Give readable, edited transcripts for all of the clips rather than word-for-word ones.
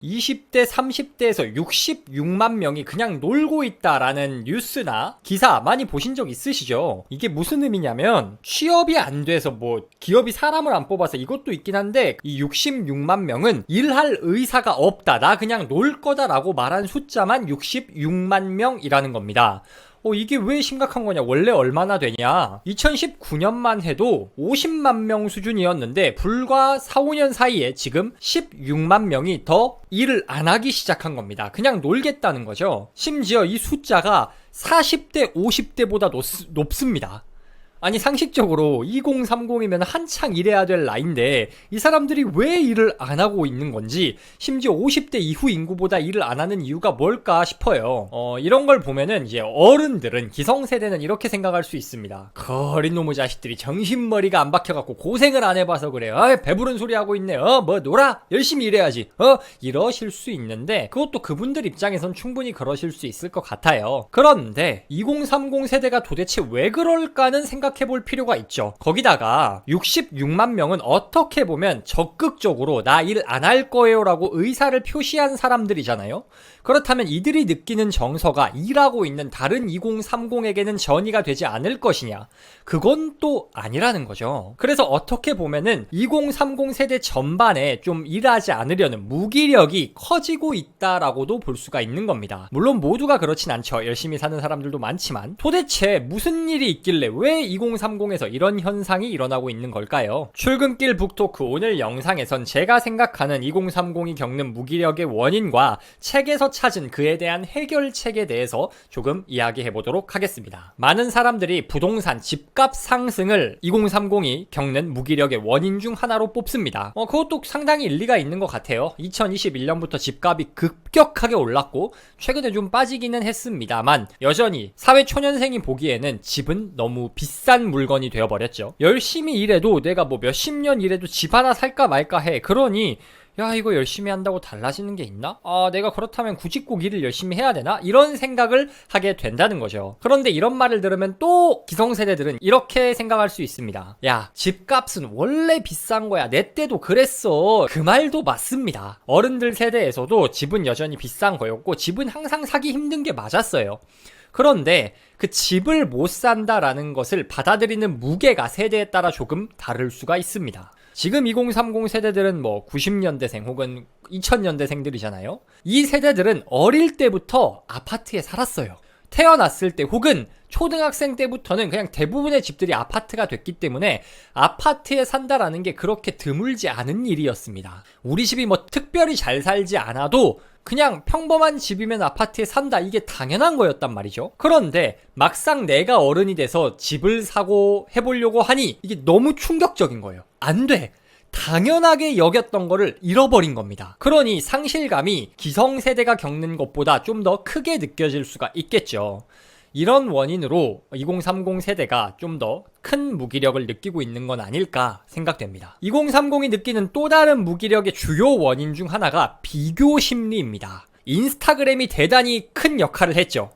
20대, 30대에서 66만 명이 그냥 놀고 있다라는 뉴스나 기사 많이 보신 적 있으시죠? 이게 무슨 의미냐면 취업이 안 돼서 뭐 기업이 사람을 안 뽑아서 이것도 있긴 한데 이 66만 명은 일할 의사가 없다, 나 그냥 놀 거다라고 말한 숫자만 66만 명이라는 겁니다. 이게 왜 심각한 거냐? 원래 얼마나 되냐? 2019년만 해도 50만 명 수준이었는데 불과 4, 5년 사이에 지금 16만 명이 더 일을 안 하기 시작한 겁니다. 그냥 놀겠다는 거죠. 심지어 이 숫자가 40대, 50대보다 높습니다. 아니 상식적으로 2030이면 한창 일해야 될 나이인데 이 사람들이 왜 일을 안 하고 있는 건지, 심지어 50대 이후 인구보다 일을 안 하는 이유가 뭘까 싶어요. 이런 걸 보면은 이제 어른들은, 기성세대는 이렇게 생각할 수 있습니다. 어린 놈의 자식들이 정신머리가 안 박혀갖고 고생을 안 해봐서 그래요. 배부른 소리 하고 있네. 뭐 놀아? 열심히 일해야지. 이러실 수 있는데 그것도 그분들 입장에선 충분히 그러실 수 있을 것 같아요. 그런데 2030 세대가 도대체 왜 그럴까는 생각해볼 필요가 있죠. 거기다가 66만 명은 어떻게 보면 적극적으로 나 일 안 할 거예요 라고 의사를 표시한 사람들이잖아요. 그렇다면 이들이 느끼는 정서가 일하고 있는 다른 2030에게는 전이가 되지 않을 것이냐? 그건 또 아니라는 거죠. 그래서 어떻게 보면은 2030 세대 전반에 좀 일하지 않으려는 무기력이 커지고 있다라고도 볼 수가 있는 겁니다. 물론 모두가 그렇진 않죠. 열심히 사는 사람들도 많지만 도대체 무슨 일이 있길래 왜 2030에서 이런 현상이 일어나고 있는 걸까요? 출근길 북토크, 오늘 영상에선 제가 생각하는 2030이 겪는 무기력의 원인과 책에서 찾은 그에 대한 해결책에 대해서 조금 이야기해 보도록 하겠습니다. 많은 사람들이 부동산 집값 상승을 2030이 겪는 무기력의 원인 중 하나로 뽑습니다. 그것도 상당히 일리가 있는 것 같아요. 2021년부터 집값이 급격하게 올랐고 최근에 좀 빠지기는 했습니다만 여전히 사회 초년생이 보기에는 집은 너무 비싼 물건이 되어버렸죠. 열심히 일해도 내가 뭐 몇십 년 일해도 집 하나 살까 말까 해. 그러니 야, 이거 열심히 한다고 달라지는 게 있나? 내가 그렇다면 굳이 꼭 일을 열심히 해야 되나? 이런 생각을 하게 된다는 거죠. 그런데 이런 말을 들으면 또 기성세대들은 이렇게 생각할 수 있습니다. 야, 집값은 원래 비싼 거야. 내 때도 그랬어. 그 말도 맞습니다. 어른들 세대에서도 집은 여전히 비싼 거였고 집은 항상 사기 힘든 게 맞았어요. 그런데 그 집을 못 산다라는 것을 받아들이는 무게가 세대에 따라 조금 다를 수가 있습니다. 지금 2030 세대들은 뭐 90년대생 혹은 2000년대생들이잖아요. 이 세대들은 어릴 때부터 아파트에 살았어요. 태어났을 때 혹은 초등학생 때부터는 그냥 대부분의 집들이 아파트가 됐기 때문에 아파트에 산다라는 게 그렇게 드물지 않은 일이었습니다. 우리 집이 뭐 특별히 잘 살지 않아도 그냥 평범한 집이면 아파트에 산다, 이게 당연한 거였단 말이죠. 그런데 막상 내가 어른이 돼서 집을 사고 해보려고 하니 이게 너무 충격적인 거예요. 안 돼. 당연하게 여겼던 거를 잃어버린 겁니다. 그러니 상실감이 기성세대가 겪는 것보다 좀 더 크게 느껴질 수가 있겠죠. 이런 원인으로 2030 세대가 좀 더 큰 무기력을 느끼고 있는 건 아닐까 생각됩니다. 2030이 느끼는 또 다른 무기력의 주요 원인 중 하나가 비교 심리입니다. 인스타그램이 대단히 큰 역할을 했죠.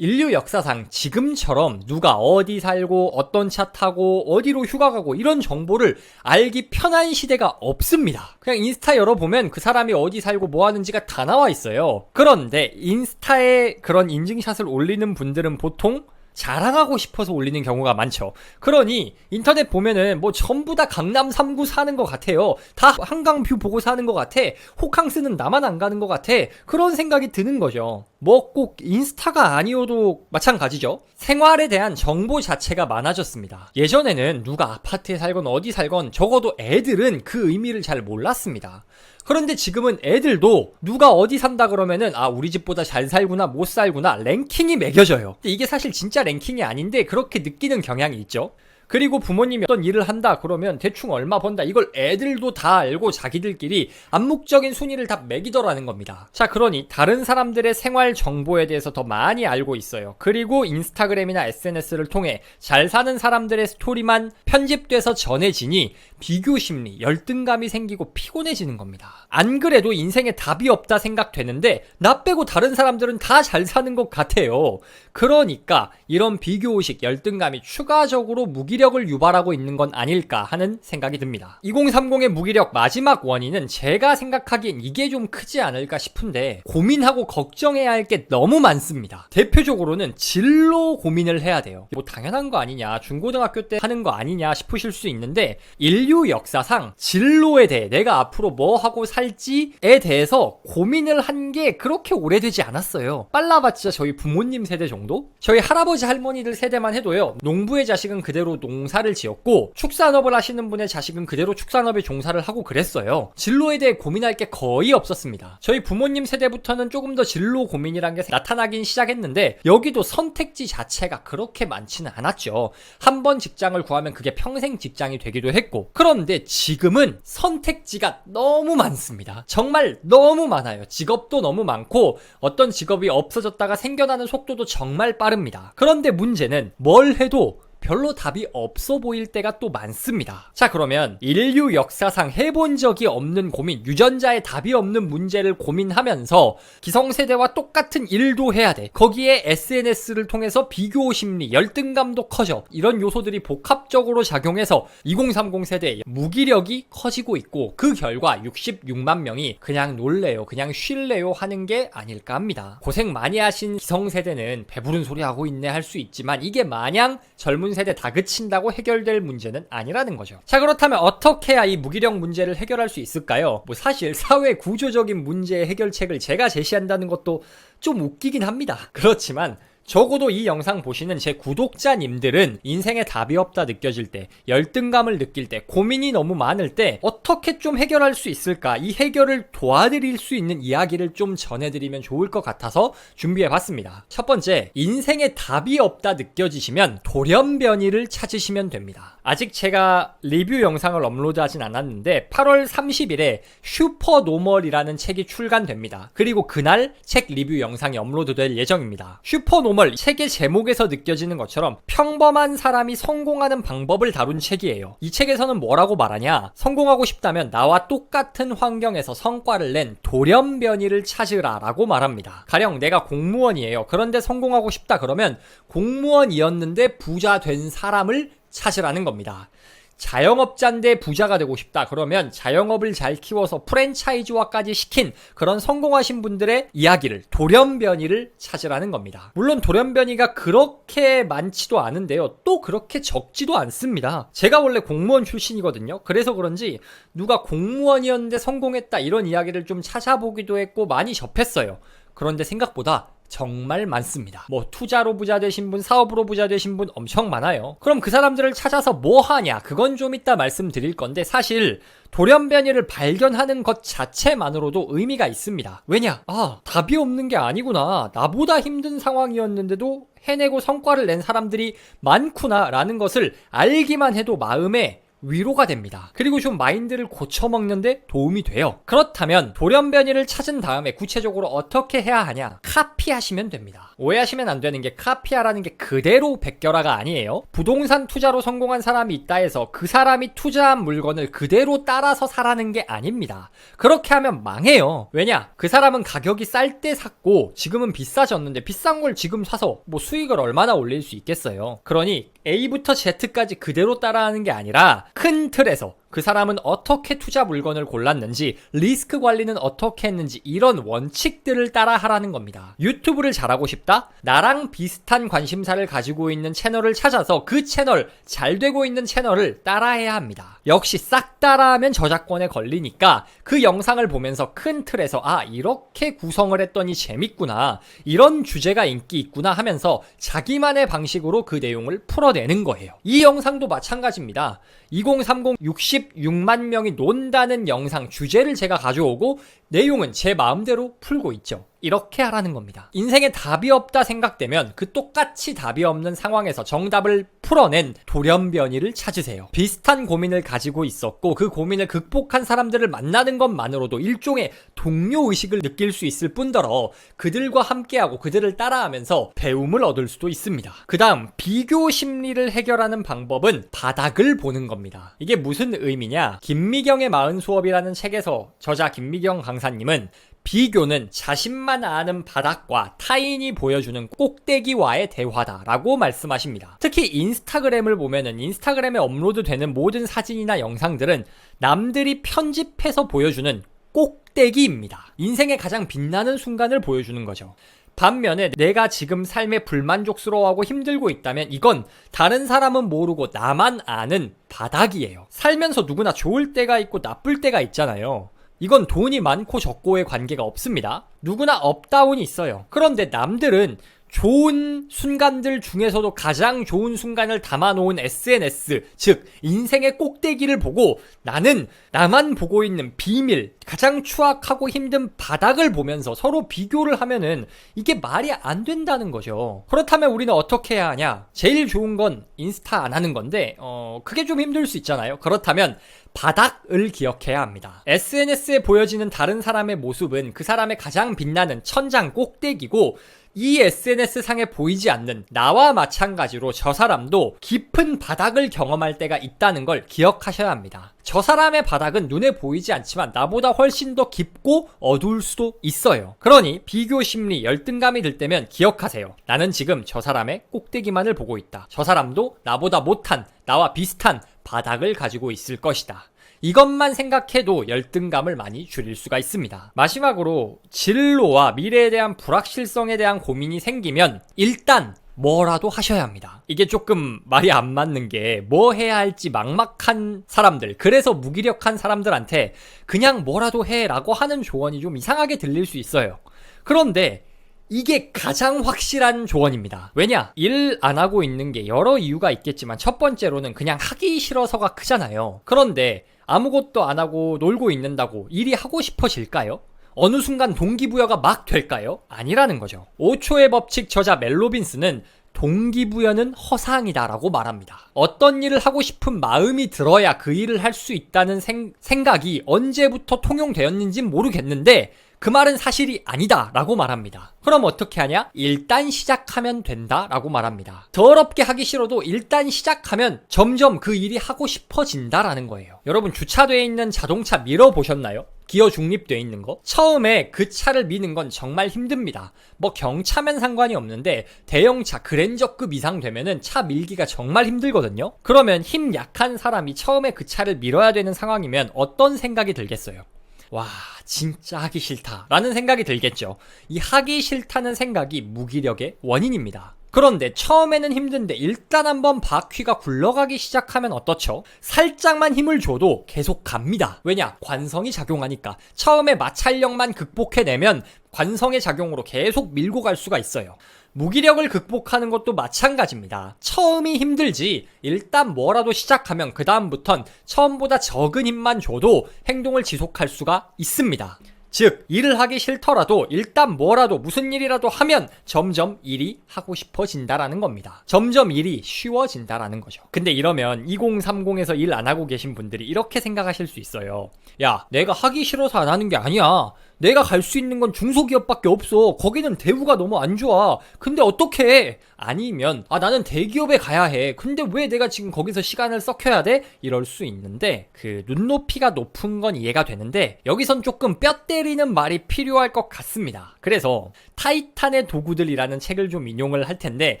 인류 역사상 지금처럼 누가 어디 살고 어떤 차 타고 어디로 휴가 가고 이런 정보를 알기 편한 시대가 없습니다. 그냥 인스타 열어보면 그 사람이 어디 살고 뭐 하는지가 다 나와 있어요. 그런데 인스타에 그런 인증샷을 올리는 분들은 보통 자랑하고 싶어서 올리는 경우가 많죠. 그러니 인터넷 보면은 뭐 전부 다 강남 3구 사는 것 같아요. 다 한강 뷰 보고 사는 것 같아. 호캉스는 나만 안 가는 것 같아. 그런 생각이 드는 거죠. 뭐 꼭 인스타가 아니어도 마찬가지죠. 생활에 대한 정보 자체가 많아졌습니다. 예전에는 누가 아파트에 살건 어디 살건 적어도 애들은 그 의미를 잘 몰랐습니다. 그런데 지금은 애들도 누가 어디 산다 그러면은 우리 집보다 잘 살구나 못 살구나 랭킹이 매겨져요. 근데 이게 사실 진짜 랭킹이 아닌데 그렇게 느끼는 경향이 있죠. 그리고 부모님이 어떤 일을 한다 그러면 대충 얼마 번다, 이걸 애들도 다 알고 자기들끼리 암묵적인 순위를 다 매기더라는 겁니다. 자, 그러니 다른 사람들의 생활 정보에 대해서 더 많이 알고 있어요. 그리고 인스타그램이나 SNS를 통해 잘 사는 사람들의 스토리만 편집돼서 전해지니 비교심리, 열등감이 생기고 피곤해지는 겁니다. 안 그래도 인생에 답이 없다 생각되는데 나 빼고 다른 사람들은 다 잘 사는 것 같아요. 그러니까 이런 비교의식, 열등감이 추가적으로 무기력해지는 무기력을 유발하고 있는 건 아닐까 하는 생각이 듭니다. 2030의 무기력 마지막 원인은 제가 생각하기엔 이게 좀 크지 않을까 싶은데, 고민하고 걱정해야 할 게 너무 많습니다. 대표적으로는 진로 고민을 해야 돼요. 뭐 당연한 거 아니냐, 중고등학교 때 하는 거 아니냐 싶으실 수 있는데, 인류 역사상 진로에 대해 내가 앞으로 뭐 하고 살지에 대해서 고민을 한 게 그렇게 오래되지 않았어요. 빨라봤자 저희 부모님 세대 정도? 저희 할아버지 할머니들 세대만 해도요, 농부의 자식은 그대로 농사를 지었고 축산업을 하시는 분의 자식은 그대로 축산업에 종사를 하고 그랬어요. 진로에 대해 고민할 게 거의 없었습니다. 저희 부모님 세대부터는 조금 더 진로 고민이란 게 나타나긴 시작했는데, 여기도 선택지 자체가 그렇게 많지는 않았죠. 한 번 직장을 구하면 그게 평생 직장이 되기도 했고, 그런데 지금은 선택지가 너무 많습니다. 정말 너무 많아요. 직업도 너무 많고 어떤 직업이 없어졌다가 생겨나는 속도도 정말 빠릅니다. 그런데 문제는 뭘 해도 별로 답이 없어 보일 때가 또 많습니다. 자, 그러면 인류 역사상 해본 적이 없는 고민, 유전자에 답이 없는 문제를 고민하면서 기성세대와 똑같은 일도 해야 돼. 거기에 SNS를 통해서 비교 심리, 열등감도 커져. 이런 요소들이 복합적으로 작용해서 2030 세대의 무기력이 커지고 있고, 그 결과 66만 명이 그냥 놀래요, 그냥 쉴래요 하는 게 아닐까 합니다. 고생 많이 하신 기성세대는 배부른 소리 하고 있네 할 수 있지만, 이게 마냥 젊은 세대 다그친다고 해결될 문제는 아니라는 거죠. 자, 그렇다면 어떻게 해야 이 무기력 문제를 해결할 수 있을까요? 뭐 사실 사회 구조적인 문제의 해결책을 제가 제시한다는 것도 좀 웃기긴 합니다. 그렇지만 적어도 이 영상 보시는 제 구독자님들은 인생에 답이 없다 느껴질 때, 열등감을 느낄 때, 고민이 너무 많을 때 어떻게 좀 해결할 수 있을까, 이 해결을 도와드릴 수 있는 이야기를 좀 전해드리면 좋을 것 같아서 준비해봤습니다. 첫 번째, 인생에 답이 없다 느껴지시면 돌연변이를 찾으시면 됩니다. 아직 제가 리뷰 영상을 업로드하진 않았는데 8월 30일에 슈퍼노멀이라는 책이 출간됩니다. 그리고 그날 책 리뷰 영상이 업로드될 예정입니다. 슈퍼노멀, 책의 제목에서 느껴지는 것처럼 평범한 사람이 성공하는 방법을 다룬 책이에요. 이 책에서는 뭐라고 말하냐, 성공하고 싶다면 나와 똑같은 환경에서 성과를 낸 돌연변이를 찾으라 라고 말합니다. 가령 내가 공무원이에요. 그런데 성공하고 싶다 그러면 공무원이었는데 부자 된 사람을 찾으라는 겁니다. 자영업자인데 부자가 되고 싶다 그러면 자영업을 잘 키워서 프랜차이즈화까지 시킨 그런 성공하신 분들의 이야기를, 돌연변이를 찾으라는 겁니다. 물론 돌연변이가 그렇게 많지도 않은데요, 또 그렇게 적지도 않습니다. 제가 원래 공무원 출신이거든요. 그래서 그런지 누가 공무원이었는데 성공했다 이런 이야기를 좀 찾아보기도 했고 많이 접했어요. 그런데 생각보다 정말 많습니다. 뭐 투자로 부자 되신 분, 사업으로 부자 되신 분 엄청 많아요. 그럼 그 사람들을 찾아서 뭐 하냐, 그건 좀 이따 말씀드릴 건데, 사실 돌연변이를 발견하는 것 자체만으로도 의미가 있습니다. 왜냐? 답이 없는 게 아니구나, 나보다 힘든 상황이었는데도 해내고 성과를 낸 사람들이 많구나 라는 것을 알기만 해도 마음에 위로가 됩니다. 그리고 좀 마인드를 고쳐먹는데 도움이 돼요. 그렇다면 돌연변이를 찾은 다음에 구체적으로 어떻게 해야 하냐? 카피하시면 됩니다. 오해하시면 안 되는 게, 카피하라는 게 그대로 베껴라가 아니에요. 부동산 투자로 성공한 사람이 있다 해서 그 사람이 투자한 물건을 그대로 따라서 사라는 게 아닙니다. 그렇게 하면 망해요. 왜냐? 그 사람은 가격이 쌀 때 샀고 지금은 비싸졌는데 비싼 걸 지금 사서 뭐 수익을 얼마나 올릴 수 있겠어요. 그러니 A부터 Z까지 그대로 따라하는 게 아니라 큰 틀에서 그 사람은 어떻게 투자 물건을 골랐는지, 리스크 관리는 어떻게 했는지, 이런 원칙들을 따라 하라는 겁니다. 유튜브를 잘하고 싶다? 나랑 비슷한 관심사를 가지고 있는 채널을 찾아서 그 채널, 잘 되고 있는 채널을 따라해야 합니다. 역시 싹 따라하면 저작권에 걸리니까 그 영상을 보면서 큰 틀에서 이렇게 구성을 했더니 재밌구나, 이런 주제가 인기 있구나 하면서 자기만의 방식으로 그 내용을 풀어내는 거예요. 이 영상도 마찬가지입니다. 2030 66만 명이 논다는 영상 주제를 제가 가져오고 내용은 제 마음대로 풀고 있죠. 이렇게 하라는 겁니다. 인생에 답이 없다 생각되면 그 똑같이 답이 없는 상황에서 정답을 풀어낸 돌연변이를 찾으세요. 비슷한 고민을 가지고 있었고 그 고민을 극복한 사람들을 만나는 것만으로도 일종의 동료의식을 느낄 수 있을 뿐더러 그들과 함께하고 그들을 따라하면서 배움을 얻을 수도 있습니다. 그 다음, 비교 심리를 해결하는 방법은 바닥을 보는 겁니다. 이게 무슨 의미냐? 김미경의 40 수업이라는 책에서 저자 김미경 강사님은 비교는 자신만 아는 바닥과 타인이 보여주는 꼭대기와의 대화다라고 말씀하십니다. 특히 인스타그램을 보면은 인스타그램에 업로드되는 모든 사진이나 영상들은 남들이 편집해서 보여주는 꼭대기입니다. 인생의 가장 빛나는 순간을 보여주는 거죠. 반면에 내가 지금 삶에 불만족스러워하고 힘들고 있다면 이건 다른 사람은 모르고 나만 아는 바닥이에요. 살면서 누구나 좋을 때가 있고 나쁠 때가 있잖아요. 이건 돈이 많고 적고의 관계가 없습니다. 누구나 업다운이 있어요. 그런데 남들은 좋은 순간들 중에서도 가장 좋은 순간을 담아놓은 SNS, 즉 인생의 꼭대기를 보고 나는 나만 보고 있는 비밀, 가장 추악하고 힘든 바닥을 보면서 서로 비교를 하면은 이게 말이 안 된다는 거죠. 그렇다면 우리는 어떻게 해야 하냐? 제일 좋은 건 인스타 안 하는 건데 그게 좀 힘들 수 있잖아요. 그렇다면 바닥을 기억해야 합니다. SNS에 보여지는 다른 사람의 모습은 그 사람의 가장 빛나는 천장 꼭대기고, 이 SNS상에 보이지 않는 나와 마찬가지로 저 사람도 깊은 바닥을 경험할 때가 있다는 걸 기억하셔야 합니다. 저 사람의 바닥은 눈에 보이지 않지만 나보다 훨씬 더 깊고 어두울 수도 있어요. 그러니 비교 심리, 열등감이 들 때면 기억하세요. 나는 지금 저 사람의 꼭대기만을 보고 있다. 저 사람도 나보다 못한, 나와 비슷한 바닥을 가지고 있을 것이다. 이것만 생각해도 열등감을 많이 줄일 수가 있습니다. 마지막으로 진로와 미래에 대한 불확실성에 대한 고민이 생기면 일단 뭐라도 하셔야 합니다. 이게 조금 말이 안 맞는 게 뭐 해야 할지 막막한 사람들, 그래서 무기력한 사람들한테 그냥 뭐라도 해라고 하는 조언이 좀 이상하게 들릴 수 있어요. 그런데 이게 가장 확실한 조언입니다. 왜냐? 일 안 하고 있는 게 여러 이유가 있겠지만 첫 번째로는 그냥 하기 싫어서가 크잖아요. 그런데 아무것도 안 하고 놀고 있는다고 일이 하고 싶어질까요? 어느 순간 동기부여가 막 될까요? 아니라는 거죠. 5초의 법칙 저자 멜 로빈스는 동기부여는 허상이다라고 말합니다. 어떤 일을 하고 싶은 마음이 들어야 그 일을 할 수 있다는 생각이 언제부터 통용되었는지는 모르겠는데 그 말은 사실이 아니다 라고 말합니다. 그럼 어떻게 하냐? 일단 시작하면 된다 라고 말합니다. 더럽게 하기 싫어도 일단 시작하면 점점 그 일이 하고 싶어진다 라는 거예요. 여러분, 주차되어 있는 자동차 미러 보셨나요? 기어 중립되어 있는 거? 처음에 그 차를 미는 건 정말 힘듭니다. 뭐 경차면 상관이 없는데 대형차 그랜저급 이상 되면은 차 밀기가 정말 힘들거든요. 그러면 힘 약한 사람이 처음에 그 차를 밀어야 되는 상황이면 어떤 생각이 들겠어요? 와, 진짜 하기 싫다 라는 생각이 들겠죠. 이 하기 싫다는 생각이 무기력의 원인입니다. 그런데 처음에는 힘든데 일단 한번 바퀴가 굴러가기 시작하면 어떻죠? 살짝만 힘을 줘도 계속 갑니다. 왜냐? 관성이 작용하니까. 처음에 마찰력만 극복해내면 관성의 작용으로 계속 밀고 갈 수가 있어요. 무기력을 극복하는 것도 마찬가지입니다. 처음이 힘들지 일단 뭐라도 시작하면 그 다음부턴 처음보다 적은 힘만 줘도 행동을 지속할 수가 있습니다. 즉, 일을 하기 싫더라도 일단 뭐라도 무슨 일이라도 하면 점점 일이 하고 싶어진다라는 겁니다. 점점 일이 쉬워진다라는 거죠. 근데 이러면 2030에서 일 안 하고 계신 분들이 이렇게 생각하실 수 있어요. 야, 내가 하기 싫어서 안 하는 게 아니야. 내가 갈 수 있는 건 중소기업밖에 없어. 거기는 대우가 너무 안 좋아. 근데 어떡해? 아니면 나는 대기업에 가야 해. 근데 왜 내가 지금 거기서 시간을 썩혀야 돼? 이럴 수 있는데 그 눈높이가 높은 건 이해가 되는데 여기선 조금 뼈 때리는 말이 필요할 것 같습니다. 그래서 타이탄의 도구들이라는 책을 좀 인용을 할 텐데,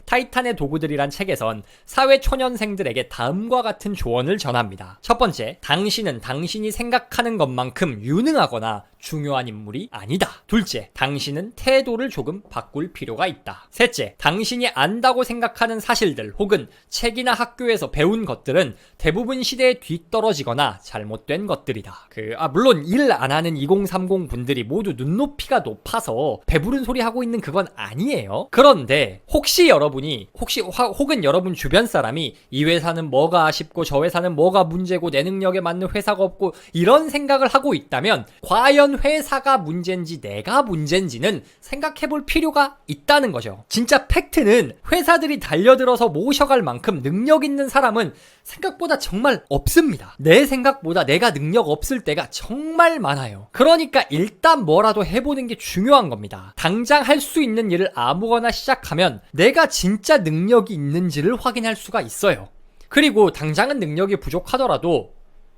타이탄의 도구들이란 책에선 사회 초년생들에게 다음과 같은 조언을 전합니다. 첫 번째, 당신은 당신이 생각하는 것만큼 유능하거나 중요한 인물이 아니다. 둘째, 당신은 태도를 조금 바꿀 필요가 있다. 셋째, 당신이 안다고 생각하는 사실들 혹은 책이나 학교에서 배운 것들은 대부분 시대에 뒤떨어지거나 잘못된 것들이다. 물론 일 안 하는 2030 분들이 모두 눈높이가 높아서 배부른 소리 하고 있는 그건 아니에요. 그런데 혹시 여러분이 혹은 여러분 주변 사람이 이 회사는 뭐가 아쉽고 저 회사는 뭐가 문제고 내 능력에 맞는 회사가 없고 이런 생각을 하고 있다면 과연 회사가 문제인지 내가 문제인지는 생각해볼 필요가 있다는 거죠. 진짜 팩트는 회사들이 달려들어서 모셔갈 만큼 능력 있는 사람은 생각보다 정말 없습니다. 내 생각보다 내가 능력 없을 때가 정말 많아요. 그러니까 일단 뭐라도 해보는 게 중요한 겁니다. 당장 할 수 있는 일을 아무거나 시작하면 내가 진짜 능력이 있는지를 확인할 수가 있어요. 그리고 당장은 능력이 부족하더라도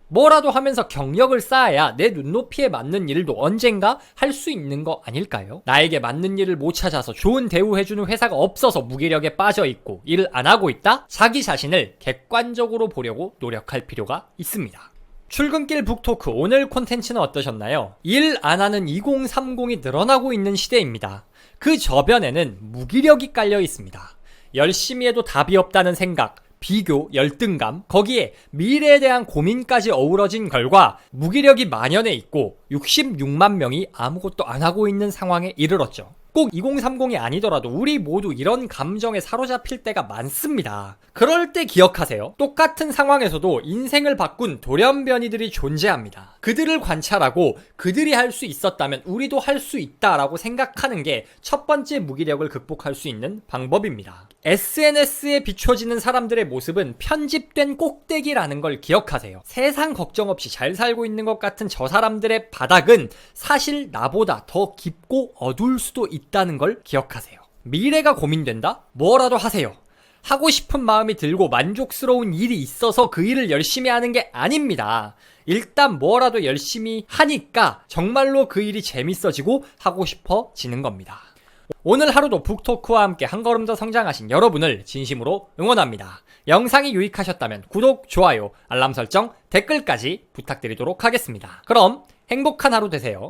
뭐라도 하면서 경력을 쌓아야 내 눈높이에 맞는 일도 언젠가 할 수 있는 거 아닐까요? 나에게 맞는 일을 못 찾아서 좋은 대우해주는 회사가 없어서 무기력에 빠져있고 일을 안 하고 있다? 자기 자신을 객관적으로 보려고 노력할 필요가 있습니다. 출근길 북토크 오늘 콘텐츠는 어떠셨나요? 일 안 하는 2030이 늘어나고 있는 시대입니다. 그 저변에는 무기력이 깔려 있습니다. 열심히 해도 답이 없다는 생각, 비교, 열등감, 거기에 미래에 대한 고민까지 어우러진 결과 무기력이 만연해 있고 66만 명이 아무것도 안 하고 있는 상황에 이르렀죠. 꼭 2030이 아니더라도 우리 모두 이런 감정에 사로잡힐 때가 많습니다. 그럴 때 기억하세요. 똑같은 상황에서도 인생을 바꾼 돌연변이들이 존재합니다. 그들을 관찰하고 그들이 할 수 있었다면 우리도 할 수 있다라고 생각하는 게 첫 번째 무기력을 극복할 수 있는 방법입니다. SNS에 비춰지는 사람들의 모습은 편집된 꼭대기라는 걸 기억하세요. 세상 걱정 없이 잘 살고 있는 것 같은 저 사람들의 바닥은 사실 나보다 더 깊고 어두울 수도 있다는 걸 기억하세요. 미래가 고민된다? 뭐라도 하세요. 하고 싶은 마음이 들고 만족스러운 일이 있어서 그 일을 열심히 하는 게 아닙니다. 일단 뭐라도 열심히 하니까 정말로 그 일이 재밌어지고 하고 싶어지는 겁니다. 오늘 하루도 북토크와 함께 한 걸음 더 성장하신 여러분을 진심으로 응원합니다. 영상이 유익하셨다면 구독, 좋아요, 알람 설정, 댓글까지 부탁드리도록 하겠습니다. 그럼 행복한 하루 되세요.